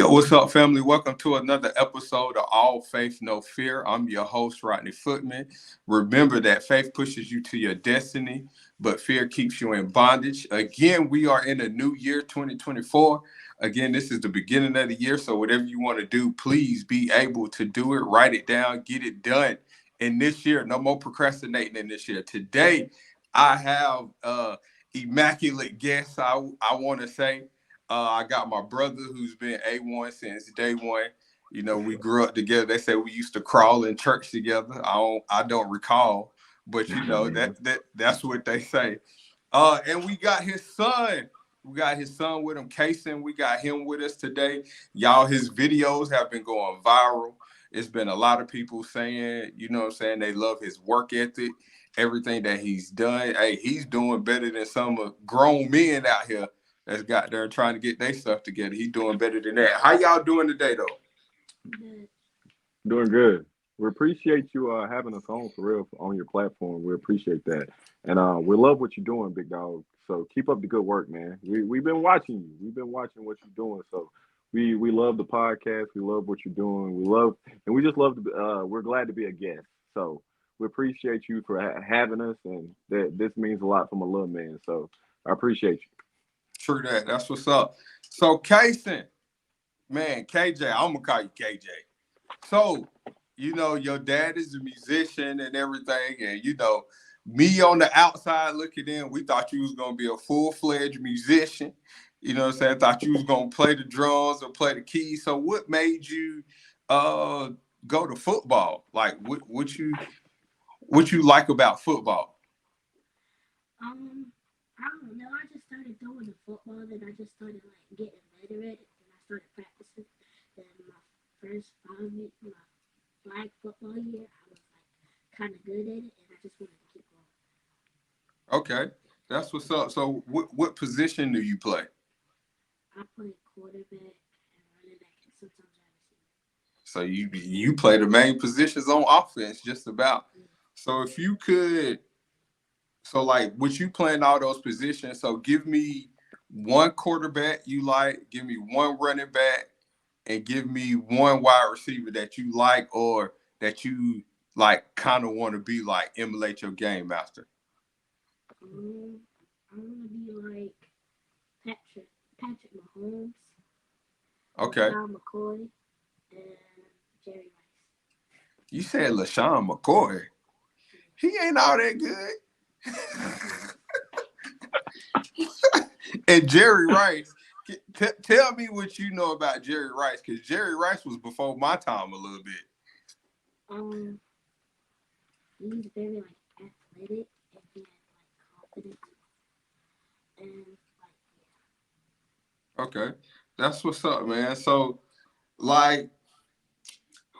Yo, what's up, family? Welcome to another episode of All Faith, No Fear. I'm your host, Rodney Footman. Remember that faith pushes you to your destiny, but fear keeps you in bondage. Again, we are in a new year, 2024. Again, this is the beginning of the year, so whatever you want to do, please be able to do it. Write it down, get it done. In this year, no more procrastinating in this year. Today, I have immaculate guests, I want to say. I got my brother who's been A1 since day one. You know, we grew up together. They say we used to crawl in church together. I don't recall, but you know that's what they say. And we got his son. We got his son with him, Kason. We got him with us today. Y'all, his videos have been going viral. It's been a lot of people saying, you know what I'm saying, they love his work ethic, everything that he's done. Hey, he's doing better than some grown men out here that's got there trying to get their stuff together. He's doing better than that. How y'all doing today, though? Doing good. We appreciate you having us on for real on your platform. We appreciate that, and we love what you're doing, big dog. So keep up the good work, man. We've been watching you. We've been watching what you're doing. So we love the podcast. We love what you're doing. We love and we just love to. We're glad to be a guest. So we appreciate you for having us, and that this means a lot from a little man. So I appreciate you. True that. That's what's up. So, Kason, man, KJ, I'm gonna call you KJ. So, you know, your dad is a musician and everything, and you know, me on the outside looking in, we thought you was gonna be a full-fledged musician. You know what I'm saying? Thought you was gonna play the drums or play the keys. So what made you uh go to football? Like what you like about football? Um, I don't know. I just started throwing the football, then I just started like getting better at it, and I started practicing. Then my first my flag football year, I was like kind of good at it, and I just wanted to keep going. Okay. That's what's up. So what position do you play? I played quarterback and running back, and sometimes I So you play the main positions on offense, just about. receive. So if you could, so like, would you playing all those positions? So give me one quarterback you like, give me one running back, and give me one wide receiver that you like or that you like kind of want to be like emulate your game master. I want to be like Patrick, Patrick Mahomes, Okay. LaShawn McCoy, and Jerry You said LaShawn McCoy. He ain't all that Rice. good. And Jerry Rice. Tell me what you know about Jerry Rice, because Jerry Rice was before my time a little bit. Um, he's very like athletic and he has like confidence and like Okay. That's what's up, man. So, like,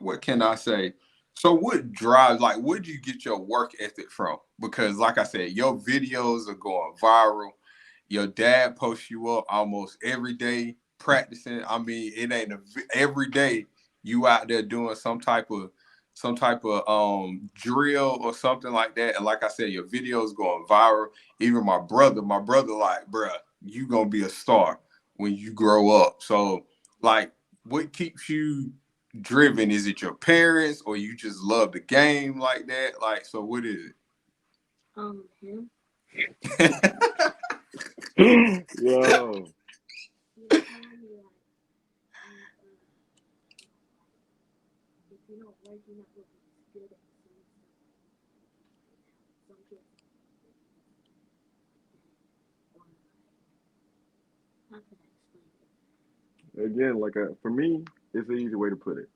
what can I say? So, what drives, like, where do you get your work ethic from? Because, like I said, your videos are going viral. Your dad posts you up almost every day practicing. I mean, it ain't every day you out there doing some type of drill or something like that. And like I said, your videos going viral. Even my brother like, bruh, you gonna be a star when you grow up. So like, what keeps you driven? Is it your parents or you just love the game like that? Like, so what is him. it? Yo, He told me like if you don't work, you're not gonna be good at the same stuff. Some kids or like how can I explain it? again, for me, it's an easy way to put it.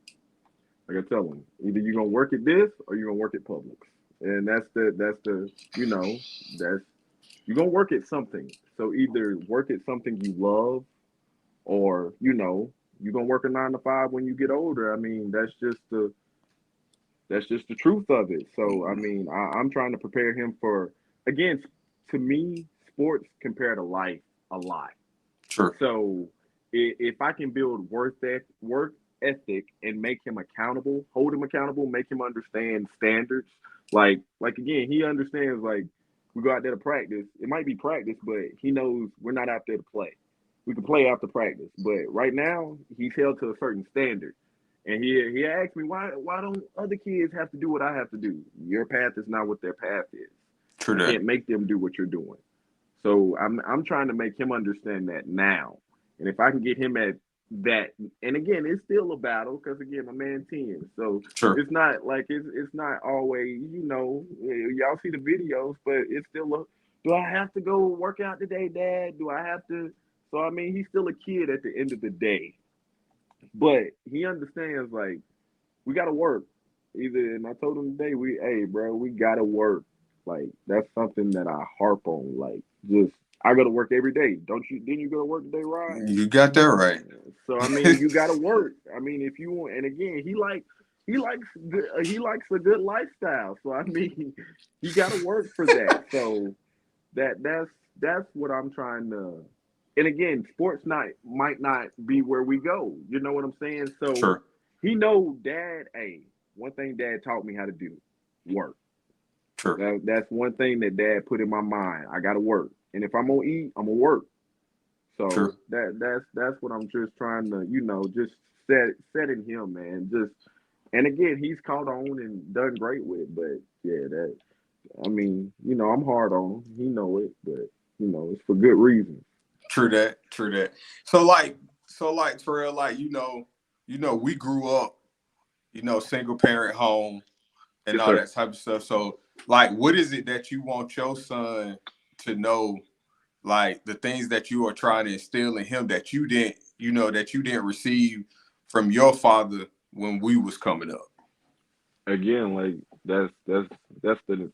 Like I tell them, either you're gonna work at this or you're gonna work at Publix, and that's the that's you're gonna work at something. So either work at something you love, or you're gonna work a 9 to 5 when you get older. I mean, that's just the truth of it. So I mean, I'm trying to prepare him for again. To me, sports compare to life a lot. True. So if I can build work ethic and make him accountable, hold him accountable, make him understand standards. Like again, he understands like we go out there to practice. It might be practice, but he knows we're not out there to play. we can play after practice. But right now, he's held to a certain standard. And he asked me why don't other kids have to do what I have to do? Your path is not what their path is. True I that. can't make them do what you're doing. So I'm trying to make him understand that now. And if I can get him at that, and again, it's still a battle because again, my man 10. So Sure. it's not like it's not always, y'all see the videos, but it's still a, do I have to go work out today, Dad? Do I have to? So I mean, he's still a kid at the end of the day, but he understands like we gotta work. Either and I told him today, hey bro, we gotta work. Like that's something that I harp on. Like just I go to work every day. Don't you? Didn't you go to work today, Rod? You got that right. So I mean, you gotta work. I mean, if you want, and again, he likes a good lifestyle. So I mean, you gotta work for that. So that's what I'm trying to. And again, sports might not be where we go. You know what I'm saying? So Sure. he know Dad. Hey, one thing Dad taught me how to do: work. Sure. That's one thing that Dad put in my mind. I got to work, and if I'm gonna eat, I'm gonna work. Sure. So that's what I'm just trying to, just setting him, man. Just and again, he's caught on and done great with. But yeah, that I mean, I'm hard on him. He know it, but it's for good reason. True that. True that. So like Terrell, like we grew up, single parent home and Yes, all sir. that type of stuff. So like, what is it that you want your son to know? Like the things that you are trying to instill in him that you didn't receive from your father when we was coming up. Again, like that's the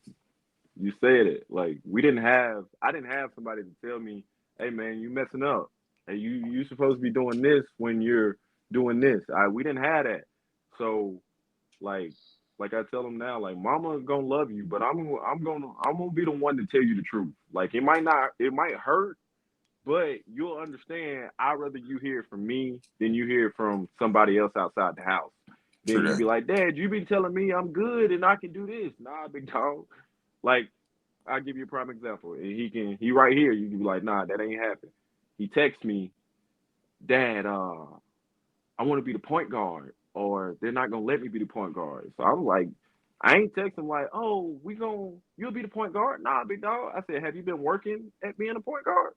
you said it. Like I didn't have somebody to tell me, hey man, you messing up. Hey, you supposed to be doing this when you're doing this. We didn't have that. So like I tell them now, like mama gonna love you, but I'm gonna be the one to tell you the truth. Like it might hurt, but you'll understand. I'd rather you hear it from me than you hear it from somebody else outside the house. Then True you that. be like, Dad, you been telling me I'm good and I can do this. Nah, big dog. Like I'll give you a prime example. And he right here. You can be like, nah, that ain't happened. He texts me, Dad, I want to be the point guard, or they're not gonna let me be the point guard. So I'm like, I ain't texting like, oh, you'll be the point guard. Nah, big dog. I said, have you been working at being a point guard?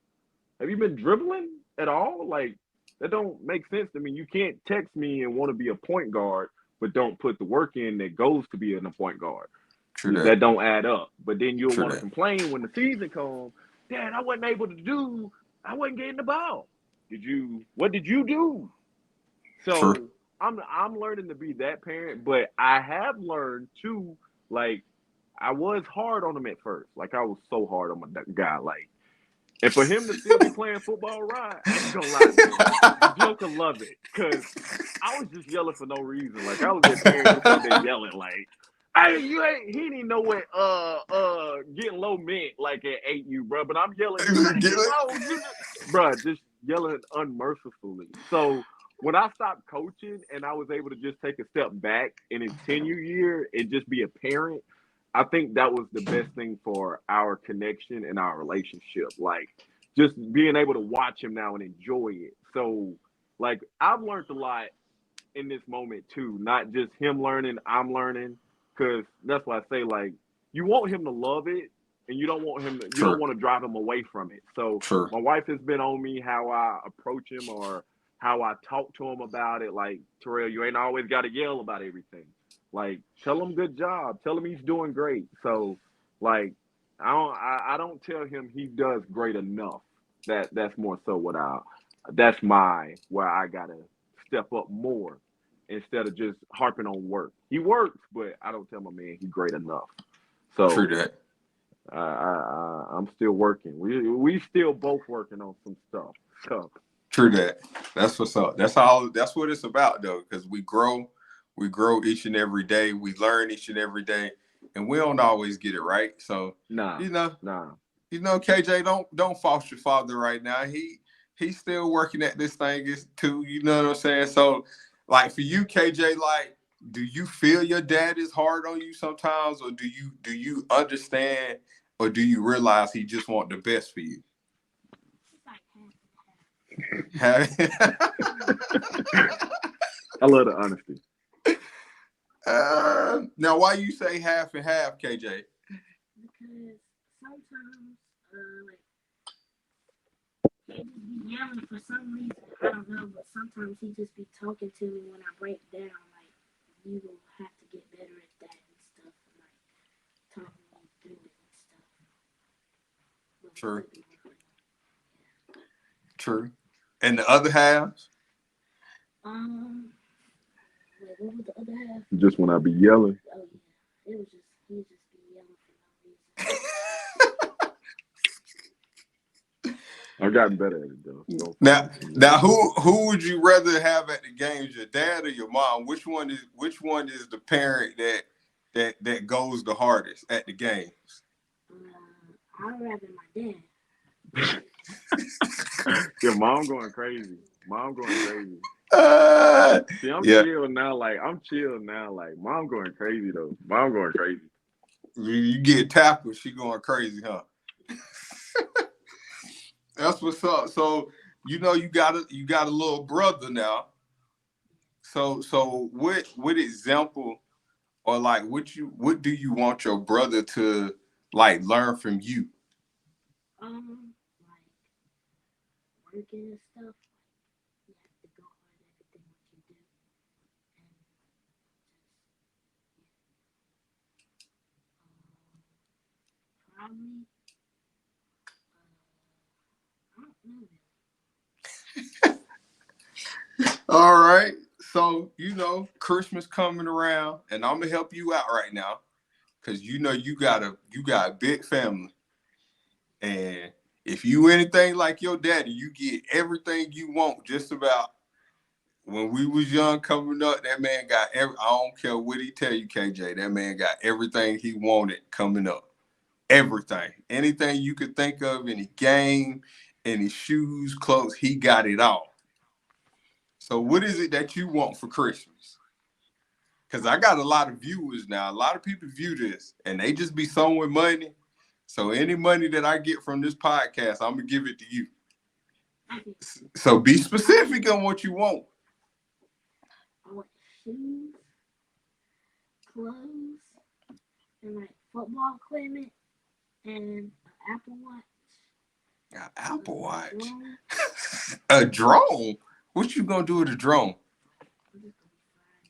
Have you been dribbling at all? Like that don't make sense to me. You can't text me and want to be a point guard, but don't put the work in that goes to being a point guard. True that. That don't add up. But then you'll True want to that. complain when the season comes. Dad, I wasn't getting the ball. What did you do? True. So I'm learning to be that parent, but I have learned too, like I was hard on him at first. Like I was so hard on my guy. Like and for him to still be playing football, right? I ain't gonna lie, man. The Joker love it. Cause I was just yelling for no reason. Like I was at parent group one day yelling like, hey, he didn't even know what getting low meant like at 8U, bro. But I'm yelling, you gotta Get get it? low, bro, just yelling unmercifully. So when I stopped coaching and I was able to just take a step back in his tenure year and just be a parent, I think that was the best thing for our connection and our relationship. Like just being able to watch him now and enjoy it. So like I've learned a lot in this moment too, not just him learning, I'm learning. Cause that's why I say like you want him to love it and you don't Sure. want to drive him away from it. So Sure. my wife has been on me how I approach him or how I talk to him about it. Like Terrell, you ain't always got to yell about everything. Like tell him good job, tell him he's doing great. So like I don't tell him he does great enough. That's more so what that's my where I gotta step up more instead of just harping on work. He works, but I don't tell my man he's great enough. True So that. I'm still working. We still both working on some stuff. So True that. That's what's up. That's all. That's what it's about, though, because we grow each and every day. We learn each and every day, and we don't always get it right. So, nah, you know, nah. KJ, don't fault your father right now. He's still working at this thing is too. You know what I'm saying? So, like for you, KJ, like, do you feel your dad is hard on you sometimes, or do you understand, or do you realize he just want the best for you? It's like half and half. I love the honesty. Now, why you say half and half, KJ? Because sometimes, like, he just be yelling for some reason. I don't know, but sometimes he just be talking to me when I break down. Like, you will have to get better at that and stuff. And, like, talking me through it and stuff. But True. yeah. True. And the other halves? Wait, what was the other half? Just when I be yelling. Oh yeah, it was just he just be yelling for no reason. I've gotten better at it though. So Now, who would you rather have at the games, your dad or your mom? Which one is the parent that goes the hardest at the games? I'd rather my dad. Yeah, mom going crazy. Mom going crazy. See, I'm Yeah, chill now. Like, mom going crazy though. Mom going crazy. you get tackled, she going crazy, huh? That's what's up. So you got a little brother now. So what example or like what do you want your brother to like learn from you? Like working and stuff. Like you have to go hard at everything what you do, and just probably I don't know. All right. So, Christmas coming around and I'm gonna help you out right now because you got a big family. And if you anything like your daddy, you get everything you want just about. When we was young coming up, that man got I don't care what he tell you, KJ, that man got everything he wanted coming up. Everything. Anything you could think of, any game, any shoes, clothes, he got it all. So what is it that you want for Christmas? Because I got a lot of viewers now. A lot of people view this and they just be sowing money. So any money that I get from this podcast, I'm going to give it to you. So be specific on what you want. I want shoes, clothes, and like football equipment, and an Apple Watch. An Apple Watch? Drone. A drone? What you going to do with a drone? I'm just gonna be flying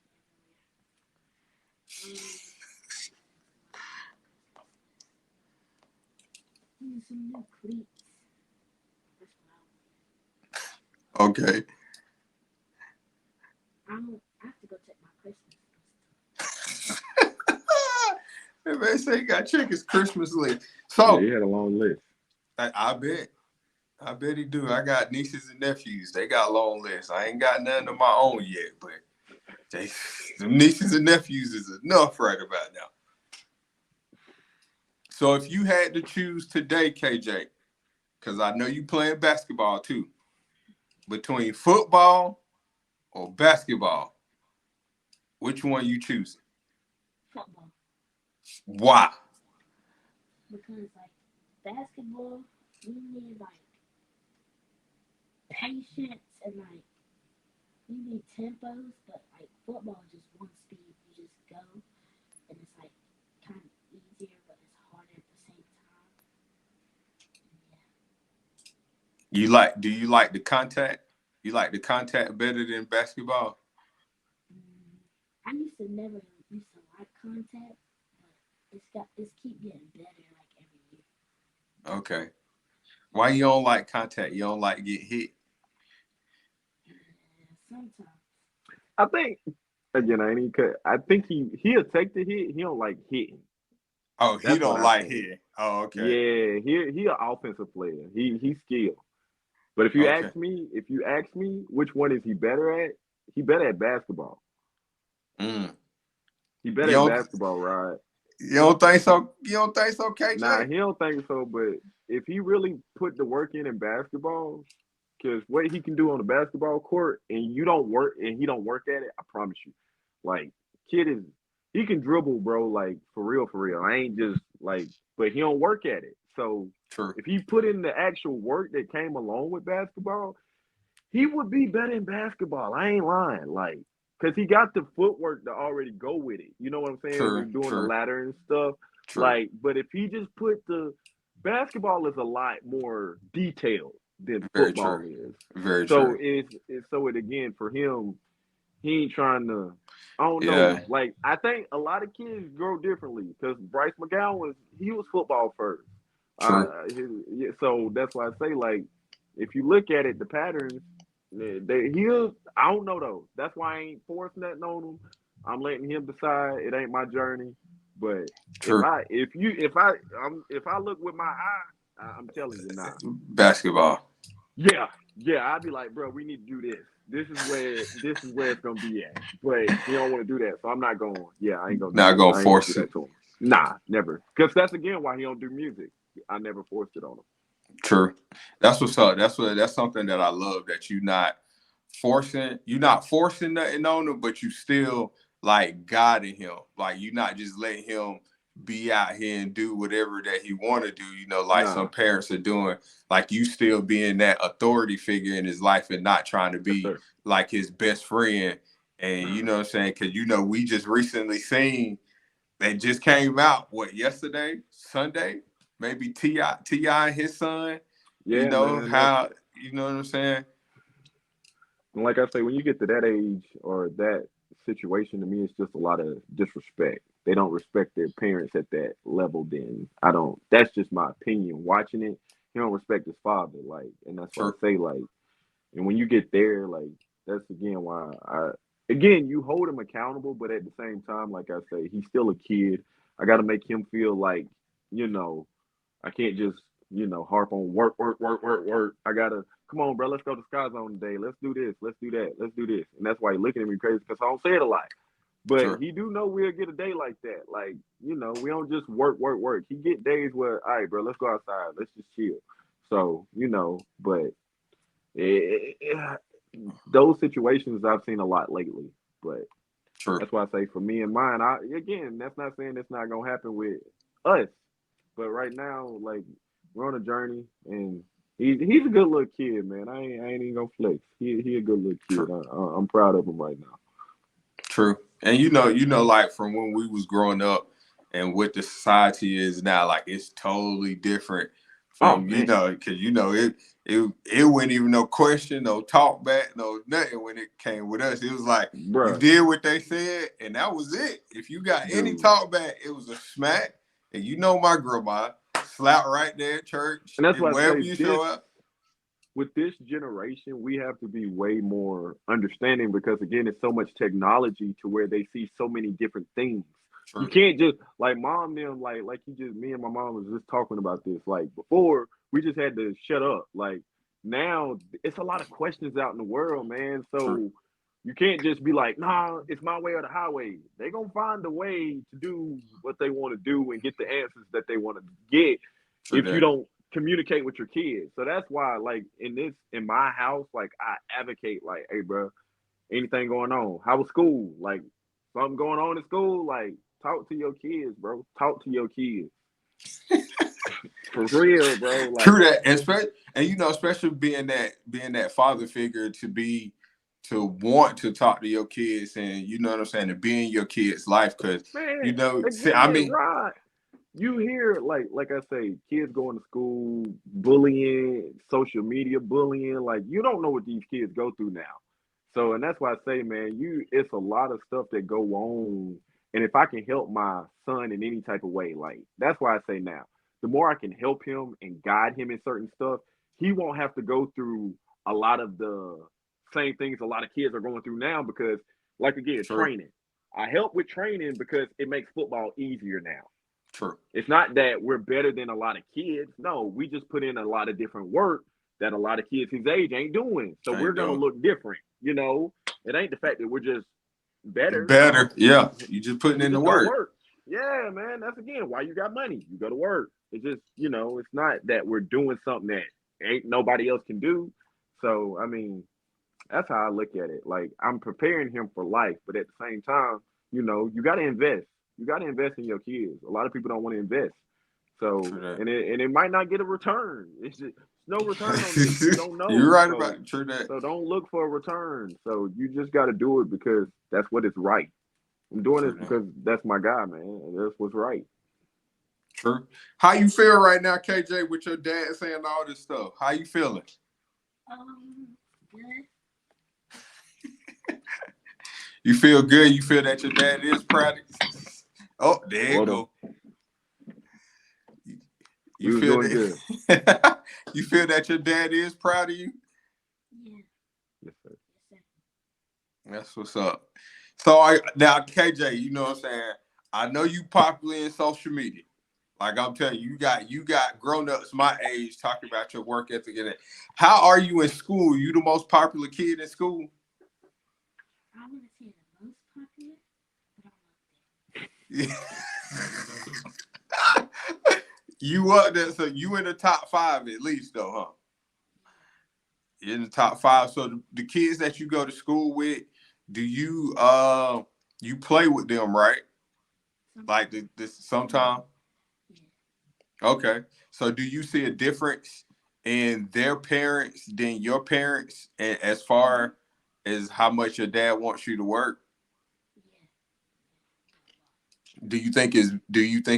everywhere. Some new cleats. That's what Okay. I have to go check my Christmas list. That man say he got check his Christmas list. Yeah, So he had a long list. I bet he do. I got nieces and nephews. They got long lists. I ain't got nothing of my own yet, but them nieces and nephews is enough right about now. So if you had to choose today, KJ, because I know you playing basketball too, between football or basketball, which one you choosing? Football. Why? Because like basketball, you need like patience and like you need tempos, but like football is just one speed. You just go, and it's like kind of easier, but it's harder at the same time. Do you like the contact? You like the contact better than basketball? I used to never used to like contact, but it's keep getting better like every year. Okay. Why you don't like contact? You don't like get hit? Yeah, sometimes. I think again, I ain't even cut. I think he'll take the hit. He don't like hitting. Oh, he That's what don't I like think. hitting. Oh, okay. Yeah, he an offensive player. He's skilled. But Okay. if you ask me which one is he better at, he better at basketball. Mm. He better You at don't basketball, right? you don't think so? You don't think so, Nah, KJ? he don't think so. But if he really put the work in basketball, because what he can do on the basketball court, and you don't work, and he don't work at it, I promise you, like kid is he can dribble, bro. Like for real, for real. I ain't just like, but he don't work at it. So True. if he put in the actual work that came along with basketball, he would be better in basketball. I ain't lying. Like, cause he got the footwork to already go with it. You know what I'm saying? True, With doing the true, ladder and stuff. true. Like, but if he just put the basketball is a lot more detailed than Very true. football is. Very So true. it's so it again for him, he ain't trying to. I don't know. Yeah, Like I think a lot of kids grow differently because Bryce McGowan was football first. true. Yeah, so that's why I say like if you look at it, the patterns. He'll. I don't know though. That's why I ain't forcing nothing on him. I'm letting him decide. It ain't my journey. But True. if I look with my eye, I'm telling you now. Basketball. Yeah, yeah. I'd be like, bro, we need to do this. This is where it's gonna be at. But he don't want to do that, so I'm not going. Yeah, I ain't gonna do Not that. gonna I ain't gonna do force it. that to him. Nah, never. Because that's again why he don't do music. I never forced it on him. True. That's what's up. That's something that I love that you're not forcing nothing on him, but you still like guiding him. Like you're not just letting him be out here and do whatever that he want to do, like some Nah, parents are doing. Like you still being that authority figure in his life and not trying to yes be sir. like his best friend. And you know what I'm saying? Cause we just recently seen they just came out yesterday, Sunday, maybe Ti and his son. Yeah, man. That's How you know what I'm saying? and like I say, when you get to that age or that situation, to me, it's just a lot of disrespect. They don't respect their parents at that level. Then I don't. That's just my opinion. Watching it, he don't respect his father. Like, and that's why I True, say like. And when you get there, like that's again why again you hold him accountable, but at the same time, like I say, he's still a kid. I got to make him feel like you know I can't just harp on work, work, work, work, work. I gotta come on, bro. Let's go to Sky Zone today. Let's do this. Let's do that. Let's do this. And that's why he's looking at me crazy because I don't say it a lot. But true, he do know we'll get a day like that. Like we don't just work, work, work. He get days where, all right, bro, let's go outside. Let's just chill. So but those situations I've seen a lot lately, but true. that's why I say for me and mine, that's not saying it's not gonna happen with us, but right now, like we're on a journey, and he's a good little kid, man. I ain't even gonna flex. He a good little kid. True. I'm proud of him right now. True. And like from when we was growing up and what the society is now, like it's totally different Oh from, man, because it wasn't even no question, no talk back, no nothing when it came with us. It was like you bruh, did what they said and that was it. If you got any dude, talk back, it was a smack. And my grandma slap right there at church and that's and why I wherever say you this. show up. With this generation, we have to be way more understanding because again, it's so much technology to where they see so many different things. You True. can't just like mom them like you just me and my mom was just talking about this. Like before, we just had to shut up. Like now, it's a lot of questions out in the world, man. True. So you can't just be like, nah, it's my way or the highway. They gonna find a way to do what they want to do and get the answers that they want to get True if you that. don't communicate with your kids. So that's why, like in my house, like I advocate, like, hey, bro, anything going on? How was school? Like something going on in school? Like talk to your kids, bro. Talk to your kids for real, bro. Like, True that, and especially being that father figure to want to talk to your kids, and you know what I'm saying, to be in your kids' life, because man, I again, mean, Rod, you hear like I say, kids going to school, bullying, social media bullying. Like you don't know what these kids go through now. So, and that's why I say, man, it's a lot of stuff that go on. And if I can help my son in any type of way, like that's why I say now, the more I can help him and guide him in certain stuff, he won't have to go through a lot of the same things a lot of kids are going through now. Because, like again, true, training. I help with training because it makes football easier now. true, It's not that we're better than a lot of kids. No, we just put in a lot of different work that a lot of kids his age ain't doing. So I we're ain't gonna doing look different. It ain't the fact that we're just better. better. No, Yeah, you just putting we in the just go to work. work. Yeah, man. That's again why you got money. You go to work. It's just it's not that we're doing something that ain't nobody else can do. So I mean, that's how I look at it. Like I'm preparing him for life, but at the same time, you got to invest. You got to invest in your kids. A lot of people don't want to invest. So True that. and it might not get a return. It's just no return on this. You don't You're know. right about So it. True that. don't look for a return. So you just got to do it because that's what is right. I'm doing True this that. because that's my guy, man. And that's what's right. True. How you feel right now, KJ, with your dad saying all this stuff? How you feeling? Good. You feel good? You feel that your dad is proud of you? Oh, there you Hold on. go. We You was feel doing good. that? You feel that your dad is proud of you? Yeah. Yes, sir. Yes, sir. That's what's up. So now, KJ, you know what I'm saying? I know you popular in social media. Like I'm telling you, you got grown-ups my age talking about your work ethic and that. How are you in school? You the most popular kid in school? I wouldn't say the most popular, but You up there, so you in the top 5 at least though, huh? In the top 5. So the kids that you go to school with, do you play with them, right? Like this sometime? yeah. Okay. So do you see a difference in their parents than your parents as far as how much your dad wants you to work? Yeah. Do you think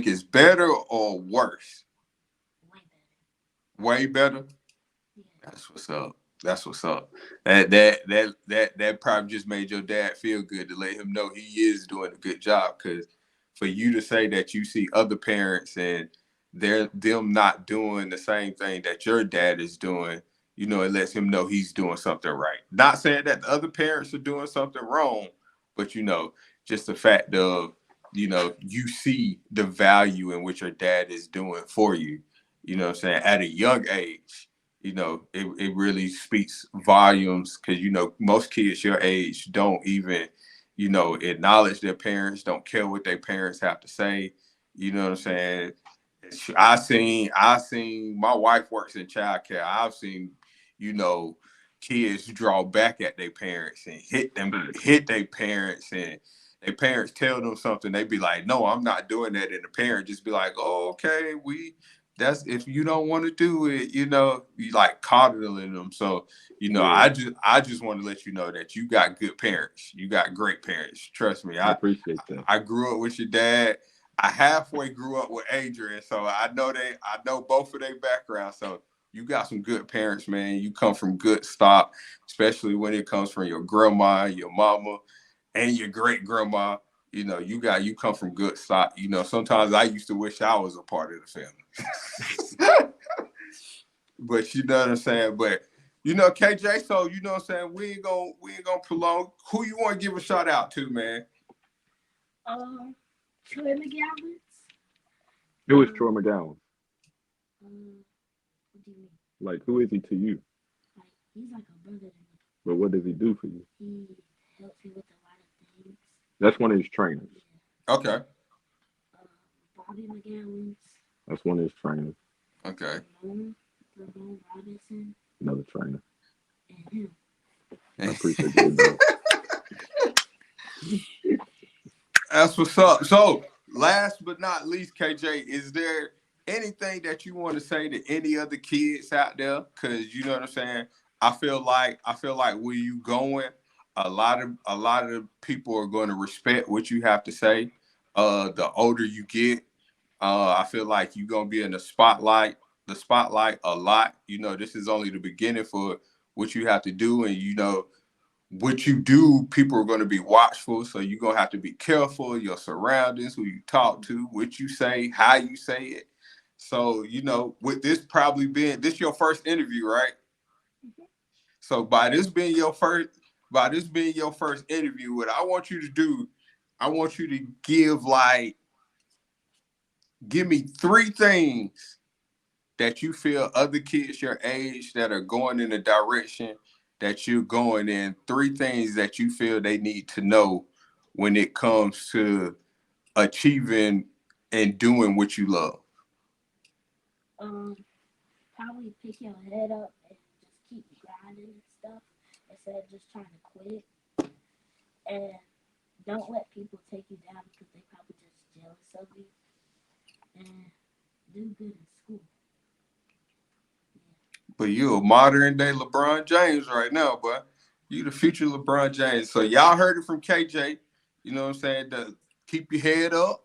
it's better or worse? Way better. Way better? Yeah. That's what's up. That's what's up. That probably just made your dad feel good to let him know he is doing a good job. Because for you to say that you see other parents and them not doing the same thing that your dad is doing, it lets him know he's doing something right. Not saying that the other parents are doing something wrong, but just the fact of you see the value in what your dad is doing for you. You know what I'm saying? At a young age, it really speaks volumes because, most kids your age don't even, acknowledge their parents, don't care what their parents have to say. You know what I'm saying? I seen my wife works in childcare. I've seen, you know, kids draw back at their parents and hit their parents, and their parents tell them something, they be like, no, I'm not doing that. And the parent just be like, oh, okay, that's if you don't want to do it, you like coddling them. So, Yeah, I just want to let you know that you got good parents. You got great parents. Trust me. I I appreciate that. I grew up with your dad. I halfway grew up with Adrian, so I know both of their backgrounds. So you got some good parents, man. You come from good stock, especially when it comes from your grandma, your mama, and your great grandma. You come from good stock. Sometimes I used to wish I was a part of the family. But you know what I'm saying? But KJ, so you know what I'm saying, we ain't gonna prolong. Who you want to give a shout out to, man? Troy McGowan's. Who is Troy McGowan? What do you mean? Like, who is he to you? Like, he's like a brother to me. But what does he do for you? He helps me with a lot of things. That's one of his trainers. Yeah. Okay. Bobby McGowan's. That's one of his trainers. Okay. Ramon Robinson, Another trainer. and him. I appreciate you, dog. That's what's up. So, last but not least, KJ, is there anything that you want to say to any other kids out there? Because you know what I'm saying. I feel like where you going, a lot of people are going to respect what you have to say. The older you get, I feel like you're gonna be in the spotlight a lot. This is only the beginning for what you have to do, and what you do, people are going to be watchful. So you're going to have to be careful, your surroundings, who you talk to, what you say, how you say it. So, with this probably being this your first interview, right? So by this being your first interview, what I want you to do, I want you to give me 3 things that you feel other kids your age that are going in the direction that you're going in, 3 things that you feel they need to know when it comes to achieving and doing what you love. Um, Probably pick your head up and just keep grinding and stuff instead of just trying to quit. And don't let people take you down because they probably just jealous of you. And do good in school. But you a modern day LeBron James right now, boy. You the future LeBron James. So y'all heard it from KJ. You know what I'm saying? Keep your head up.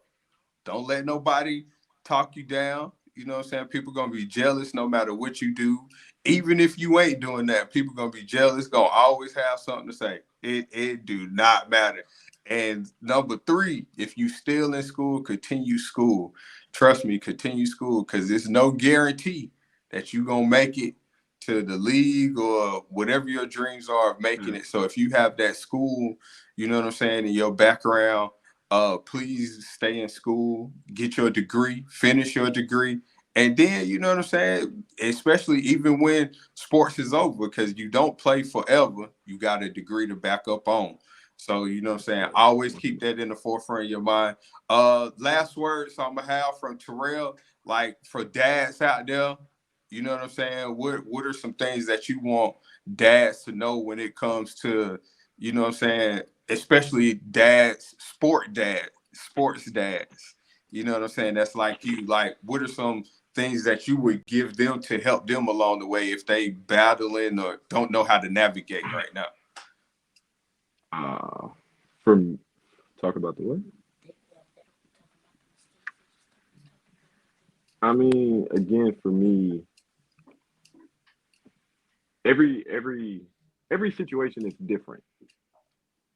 Don't let nobody talk you down. You know what I'm saying? People gonna be jealous no matter what you do. Even if you ain't doing that, people gonna be jealous, gonna always have something to say. It do not matter. And number three, if you still in school, continue school. Trust me, continue school, because there's no guarantee that you gonna make it to the league or whatever your dreams are of making it. So if you have that school, you know what I'm saying, in your background, please stay in school, get your degree, finish your degree, and then you know what I'm saying, especially even when sports is over, because you don't play forever, you got a degree to back up on. So you know what I'm saying, always keep that in the forefront of your mind. Last words I'm gonna have from Terrell, like for dads out there, you know what I'm saying, what are some things that you want dads to know when it comes to, you know what I'm saying, especially dads, sports dads. You know what I'm saying? That's like you. Like, what are some things that you would give them to help them along the way if they battling or don't know how to navigate right now? From talk about the what? I mean, again, for me, every every every situation is different.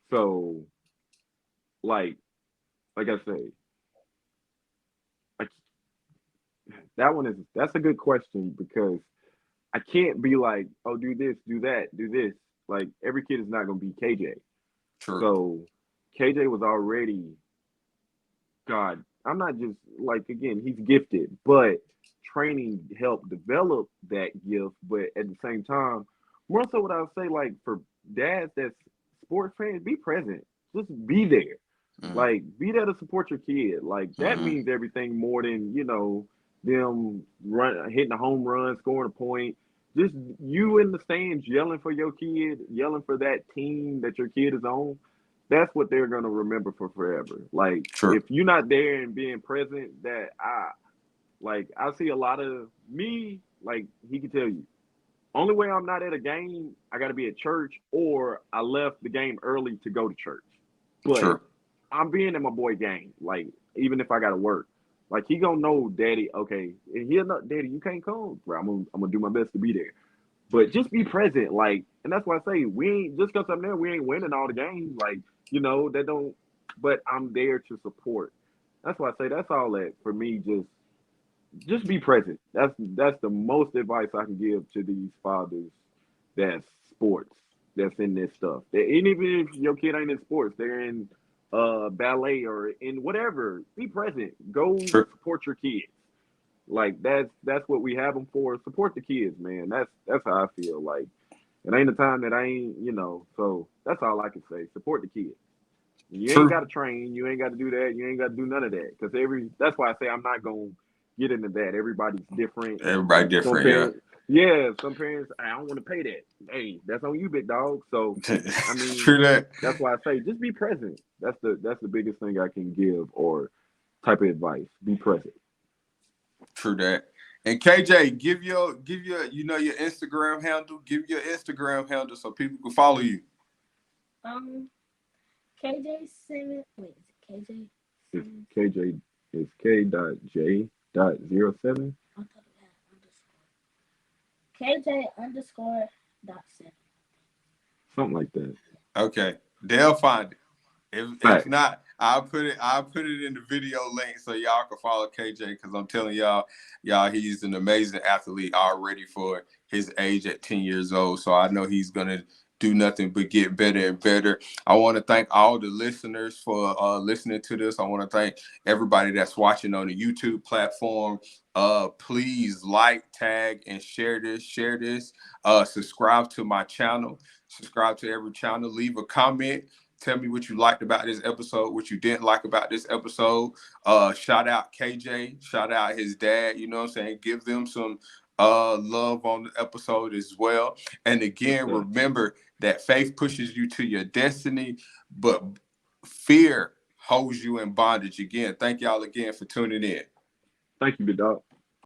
So, like like I say, I, that's a good question because I can't be like, oh, do this, do that, do this. Like every kid is not gonna be KJ. True. So KJ was already God. I'm not just like again, he's gifted, but training helped develop that gift. But at the same time, more so what I would say, like for dads that's sports fans, be present. Just be there. Mm-hmm. Like be there to support your kid. Like that Mm-hmm. means everything more than, them hitting a home run, scoring a point. Just you in the stands yelling for your kid, yelling for that team that your kid is on, that's what they're gonna remember for forever. Like True. if you're not there and being present, that I see a lot of me. Like he can tell you, only way I'm not at a game, I got to be at church, or I left the game early to go to church. But True. I'm being at my boy game. Like even if I got to work, like he gonna know, Daddy. Okay, and he'll know, Daddy, you can't come. Bro, I'm gonna do my best to be there. But just be present, like, and that's why I say we ain't just because I'm there, we ain't winning all the games, like, that don't. But I'm there to support. That's why I say that's all that for me. Just be present. That's the most advice I can give to these fathers. That's sports. That's in this stuff. And even if your kid ain't in sports, they're in ballet or in whatever. Be present. Go True. support your kids. Like that's what we have them for. Support the kids, man. That's how I feel. Like it ain't a time that I ain't. So that's all I can say. Support the kids. You ain't True. got to train. You ain't got to do that. You ain't got to do none of that. Because that's why I say I'm not gonna get into that. Everybody's different. Everybody Some different, yeah. parents, yeah, some parents, I don't want to pay that. Hey, that's on you, big dog. So I mean, True that. that's why I say just be present. That's the biggest thing I can give or type of advice. Be present. True that. And KJ, your Instagram handle. Give your Instagram handle so people can follow you. Um, KJ7. Wait, is it KJ? It's KJ. It's K.J.07. I thought it had underscore. KJ_.7. Something like that. Okay, they'll find it. If Fact. not, I'll put it in the video link so y'all can follow KJ, because I'm telling y'all he's an amazing athlete already for his age at 10 years old. So I know he's gonna do nothing but get better and better. I want to thank all the listeners for listening to this. I want to thank everybody that's watching on the YouTube platform. Please like, tag, and share this. Share this. Subscribe to my channel. Subscribe to every channel. Leave a comment. Tell me what you liked about this episode, what you didn't like about this episode. Shout out KJ, shout out his dad, you know what I'm saying? Give them some love on the episode as well. And again, Okay. remember that faith pushes you to your destiny, but fear holds you in bondage. Again, thank y'all again for tuning in. Thank you, big dog.